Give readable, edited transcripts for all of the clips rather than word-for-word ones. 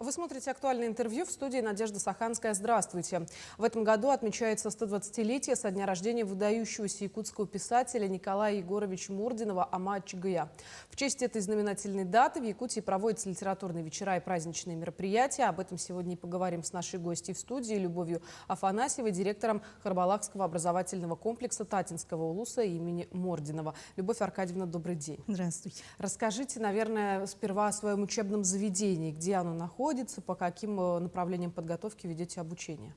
Вы смотрите «Актуальное интервью», в студии Надежда Саханская. Здравствуйте. В этом году отмечается 120-летие со дня рождения выдающегося якутского писателя Николая Егоровича Мординова Ама Чигая. В честь этой знаменательной даты в Якутии проводятся литературные вечера и праздничные мероприятия. Об этом сегодня и поговорим с нашей гостьей в студии Любовью Афанасьевой, директором Харбалакского образовательного комплекса Татинского улуса имени Мординова. Любовь Аркадьевна, добрый день. Здравствуйте. Расскажите, наверное, сперва о своем учебном заведении, где оно находится, по каким направлениям подготовки ведете обучение?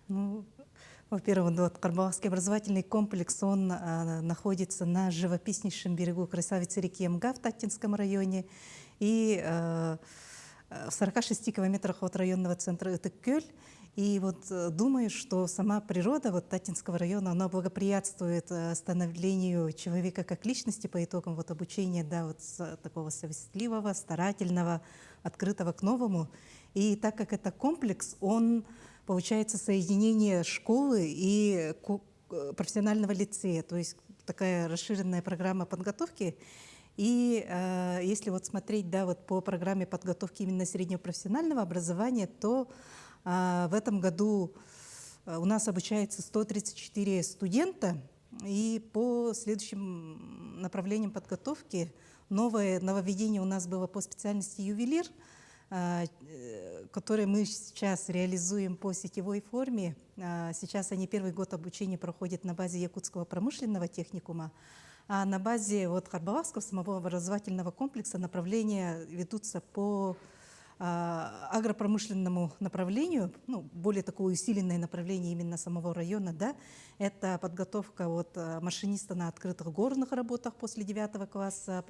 Ну, во-первых, Харбалакский образовательный комплекс, он находится на живописнейшем берегу красавицы реки Мга в Татинском районе и в 46 километрах от районного центра Итыккөл. И вот думаю, что сама природа вот Татинского района, она благоприятствует становлению человека как личности по итогам вот обучения, да, вот такого совестливого, старательного, открытого к новому. И так как это комплекс, он, получается, соединение школы и профессионального лицея, то есть такая расширенная программа подготовки. И если вот смотреть, да, вот по программе подготовки именно среднего профессионального образования, то в этом году у нас обучается 134 студента, и по следующим направлениям подготовки нововведение у нас было по специальности ювелир, которые мы сейчас реализуем по сетевой форме. Сейчас они первый год обучения проходят на базе Якутского промышленного техникума, а на базе вот Харбалакского самого образовательного комплекса направления ведутся по агропромышленному направлению, ну, более такое усиленное направление именно самого района, да, это подготовка вот машиниста на открытых горных работах после 9 класса,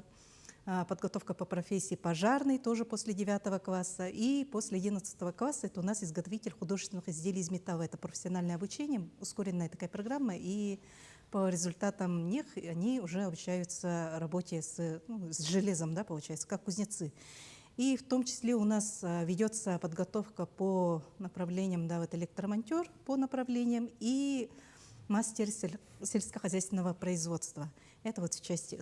подготовка по профессии пожарный тоже после 9 класса, и после 11 класса это у нас изготовитель художественных изделий из металла. Это профессиональное обучение, ускоренная такая программа, и по результатам них они уже обучаются работе с железом, да, получается, как кузнецы. И в том числе у нас ведется подготовка по направлениям, да, вот электромонтер по направлениям и мастер сельскохозяйственного производства. Это вот в части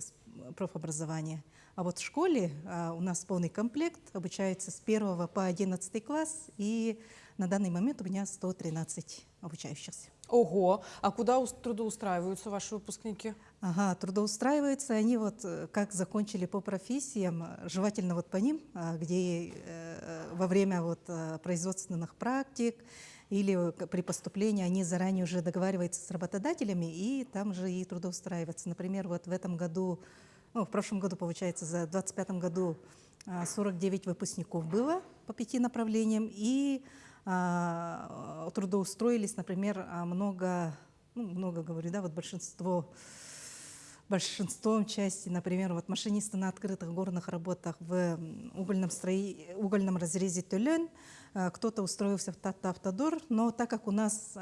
профобразования. А вот в школе у нас полный комплект, обучается с 1 по 11 класс, и на данный момент у меня 113 обучающихся. Ого! А куда трудоустраиваются ваши выпускники? Ага, трудоустраиваются они вот как закончили по профессиям, желательно вот по ним, где во время вот производственных практик или при поступлении они заранее уже договариваются с работодателями и там же и трудоустраиваются. Например, вот в этом году, ну, в прошлом году, получается, за 25 году 49 выпускников было по 5 направлениям, и трудоустроились, например, много, говорю, да, вот большинством части, например, вот машинисты на открытых горных работах в угольном разрезе Тюлен, кто-то устроился в Татавтодор, но так как у нас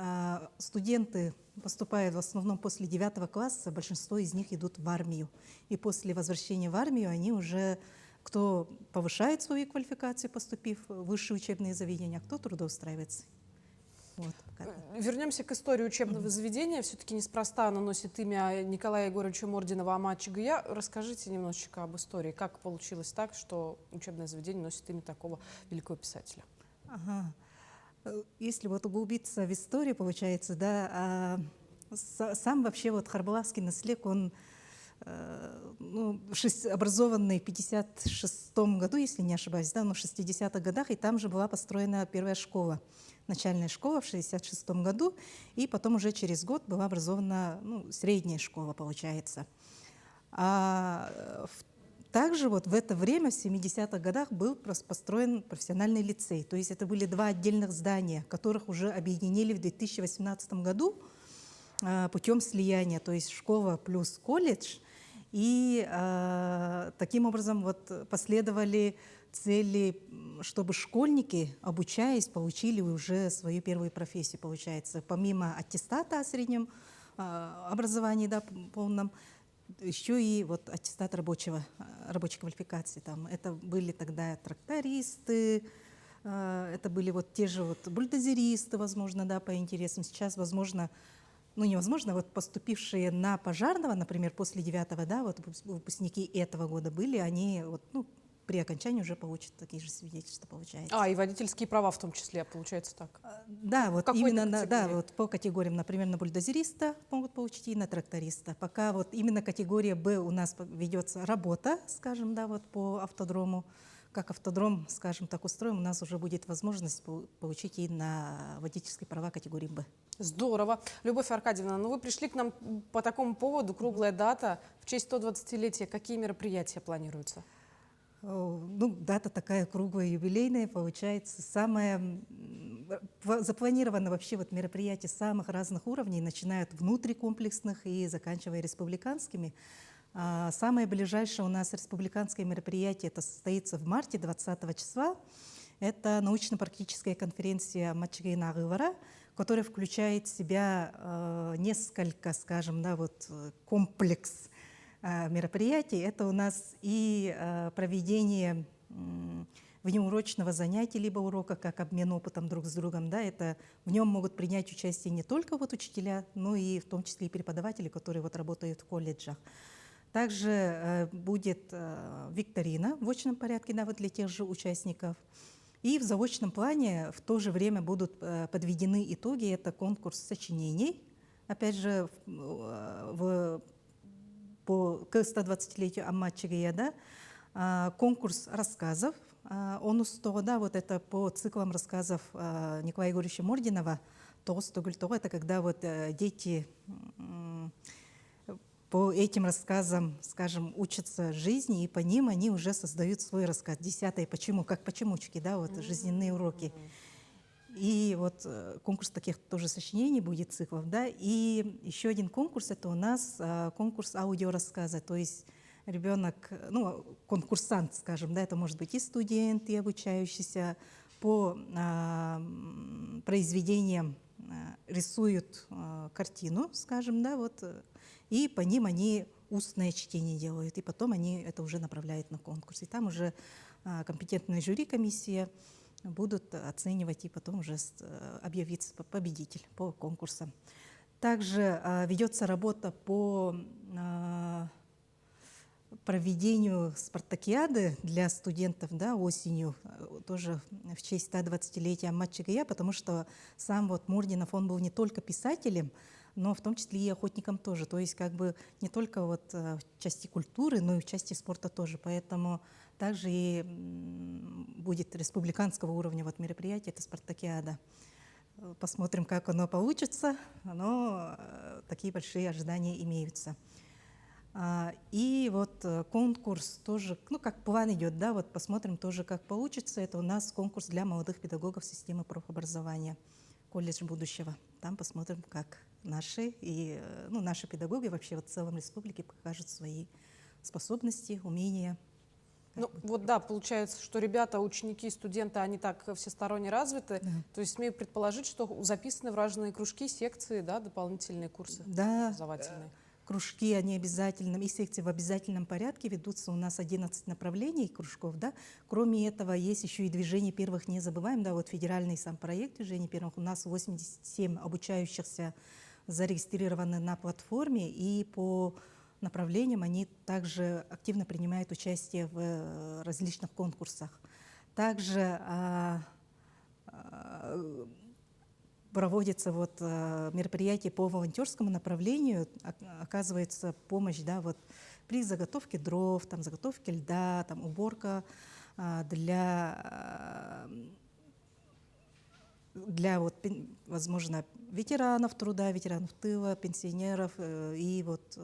студенты поступают в основном после 9 класса, большинство из них идут в армию. И после возвращения в армию они уже, кто повышает свою квалификацию, поступив в высшие учебные заведения, а кто трудоустраивается. Вот. Вернемся к истории учебного заведения. Все-таки неспроста оно носит имя Николая Егоровича Мординова Ама Чигая. Расскажите немножечко об истории. Как получилось так, что учебное заведение носит имя такого великого писателя? Ага. Если вот углубиться в историю, получается, да, сам вообще вот Харбалакский наследник, он образованный в 1956 году, если не ошибаюсь, да, но в 60-х годах, и там же была построена первая школа, начальная школа в 1966 году, и потом уже через год была образована средняя школа, получается. Также вот в это время, в 70-х годах, был построен профессиональный лицей, то есть это были два отдельных здания, которых уже объединили в 2018 году путем слияния, то есть школа плюс колледж. И таким образом вот последовали цели, чтобы школьники, обучаясь, получили уже свою первую профессию, получается. Помимо аттестата о среднем образовании, да, полном, еще и вот аттестат рабочей квалификации. Там. Это были тогда трактористы, это были вот те же вот бульдозеристы, возможно, да, по интересам. Сейчас, возможно, невозможно, вот поступившие на пожарного, например, после 9, да, вот выпускники этого года были, они вот, при окончании уже получат такие же свидетельства, получается. И водительские права в том числе, получается так? Да, вот Какой-то именно да, категории? вот по категориям, например, на бульдозериста могут получить и на тракториста. Пока вот именно категория Б у нас ведется работа, скажем, да, вот по автодрому. Как автодром, скажем так, устроим, у нас уже будет возможность получить и на водительские права категории Б. Здорово. Любовь Аркадьевна, ну вы пришли к нам по такому поводу, круглая дата, в честь 120-летия. Какие мероприятия планируются? Ну, дата такая круглая, юбилейная, получается. Запланировано вообще вот мероприятия самых разных уровней, начиная от внутрикомплексных и заканчивая республиканскими. Самое ближайшее у нас республиканское мероприятие, это состоится в марте 20 числа. Это научно-практическая конференция Амачыгай Агывара, которая включает в себя несколько, скажем, да, вот комплекс мероприятий. Это у нас и проведение внеурочного занятия, либо урока, как обмен опытом друг с другом. Да, это, в нем могут принять участие не только вот учителя, но и в том числе и преподаватели, которые вот работают в колледжах. Также будет викторина в очном порядке, да, вот для тех же участников. И в заочном плане в то же время будут подведены итоги. Это конкурс сочинений, опять же, к 120-летию Аммачыгая, да, конкурс рассказов. Он устал, да, вот это по циклам рассказов Николая Егоровича Мординова. Это когда вот дети по этим рассказам, скажем, учатся жизни, и по ним они уже создают свой рассказ. 10-е «Почему?», как почемучки, да, вот жизненные уроки. И вот конкурс таких тоже сочинений будет, циклов, да. И еще один конкурс, это у нас конкурс аудиорассказа, то есть ребенок, ну, конкурсант, скажем, да, это может быть и студент, и обучающийся, по произведениям рисуют картину, скажем, да, вот, и по ним они устное чтение делают, и потом они это уже направляют на конкурс. И там уже компетентная жюри, комиссия будут оценивать, и потом уже объявится победитель по конкурсам. Также ведется работа по проведению спартакиады для студентов, да, осенью, тоже в честь 120-летия Аммачыгая, потому что сам вот Мординов, он был не только писателем, но в том числе и охотником тоже. То есть как бы не только вот в части культуры, но и в части спорта тоже. Поэтому также и будет республиканского уровня вот мероприятие, это спартакиада. Посмотрим, как оно получится, но такие большие ожидания имеются. И вот конкурс тоже, ну, как план идет, да, вот посмотрим тоже, как получится. Это у нас конкурс для молодых педагогов системы профобразования, колледж будущего. Там посмотрим, как наши педагоги вообще вот в целом республике покажут свои способности, умения. Ну вот да, получается, что ребята, ученики, студенты, они так всесторонне развиты. Да. То есть смею предположить, что записаны в разные кружки, секции, да, дополнительные курсы образовательные. Кружки, они обязательно, и секции в обязательном порядке ведутся. У нас 11 направлений кружков, да. Кроме этого, есть еще и движение первых, не забываем, да, вот федеральный сам проект движения первых. У нас 87 обучающихся зарегистрированы на платформе, и по направлениям они также активно принимают участие в различных конкурсах. Также проводится вот мероприятие по волонтерскому направлению, оказывается помощь, да, вот при заготовке дров, там, заготовке льда, там, уборка для вот, возможно, ветеранов труда, ветеранов тыла, пенсионеров и вот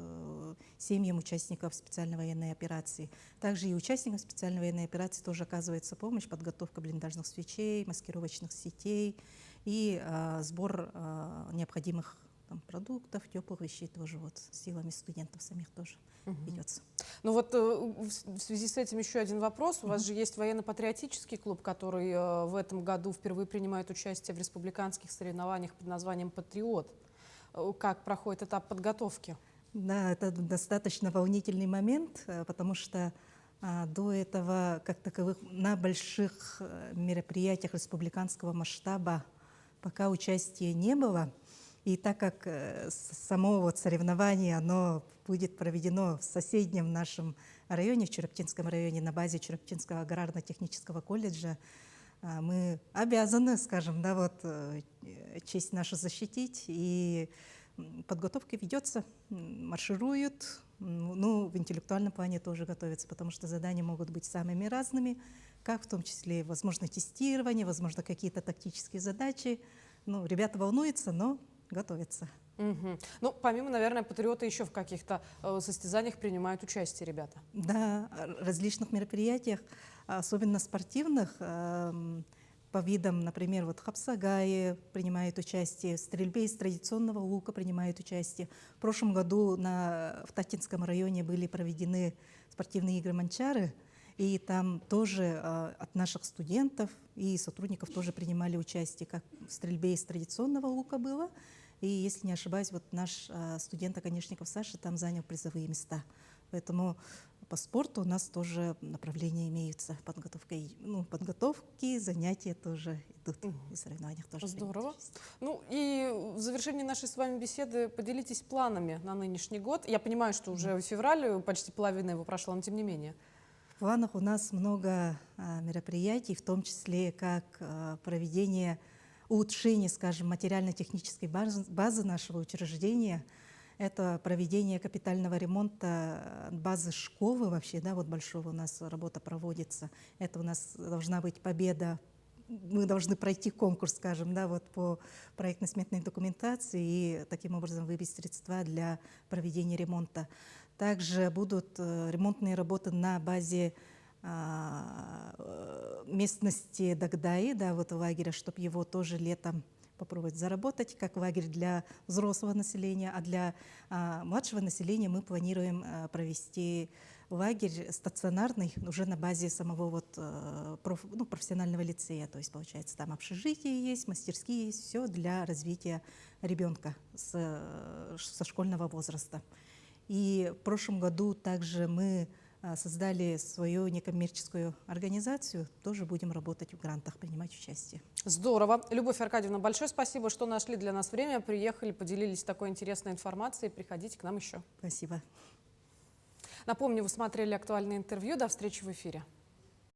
семьям участников специальной военной операции. Также и участникам специальной военной операции тоже оказывается помощь, подготовка блиндажных свечей, маскировочных сетей и сбор необходимых там продуктов, теплых вещей тоже вот силами студентов самих тоже ведется. Ну вот в связи с этим еще один вопрос. У вас же есть военно-патриотический клуб, который в этом году впервые принимает участие в республиканских соревнованиях под названием «Патриот». Как проходит этап подготовки? Да, это достаточно волнительный момент, потому что до этого, как таковых, на больших мероприятиях республиканского масштаба пока участия не было. И так как само вот соревнование, оно будет проведено в соседнем нашем районе, в Черептинском районе, на базе Черептинского аграрно-технического колледжа. Мы обязаны, скажем, да, вот, честь нашу защитить, и подготовка ведется, маршируют, ну, в интеллектуальном плане тоже готовятся, потому что задания могут быть самыми разными, как в том числе, возможно, тестирование, возможно, какие-то тактические задачи. Ну, ребята волнуются, но готовятся. Мгм. Ну, помимо, наверное, патриоты еще в каких-то состязаниях принимают участие ребята. Да, различных мероприятиях, особенно спортивных, по видам, например, вот хапсагаи принимают участие, в стрельбе из традиционного лука принимают участие. В прошлом году в Татинском районе были проведены спортивные игры «Манчары», и там тоже от наших студентов и сотрудников тоже принимали участие, как в стрельбе из традиционного лука было. И, если не ошибаюсь, вот наш студент Оконечников Саша там занял призовые места. Поэтому по спорту у нас тоже направления имеются. Подготовки, занятия тоже идут. И в соревнованиях тоже. Здорово. Ну и в завершении нашей с вами беседы поделитесь планами на нынешний год. Я понимаю, что уже в феврале почти половина его прошла, но тем не менее. В планах у нас много мероприятий, в том числе как проведение улучшения, скажем, материально-технической базы нашего учреждения. Это проведение капитального ремонта базы школы вообще, да, вот большого у нас работа проводится. Это у нас должна быть победа. Мы должны пройти конкурс, скажем, да, вот по проектно-сметной документации и таким образом выбить средства для проведения ремонта. Также будут ремонтные работы на базе местности Дагдаи, да, вот лагеря, чтобы его тоже летом попробовать заработать, как лагерь для взрослого населения, а для младшего населения мы планируем провести лагерь стационарный уже на базе самого вот, профессионального лицея. То есть, получается, там общежитие есть, мастерские есть, все для развития ребенка со школьного возраста. И в прошлом году также мы создали свою некоммерческую организацию, тоже будем работать в грантах, принимать участие. Здорово. Любовь Аркадьевна, большое спасибо, что нашли для нас время, приехали, поделились такой интересной информацией. Приходите к нам еще. Спасибо. Напомню, вы смотрели актуальное интервью. До встречи в эфире.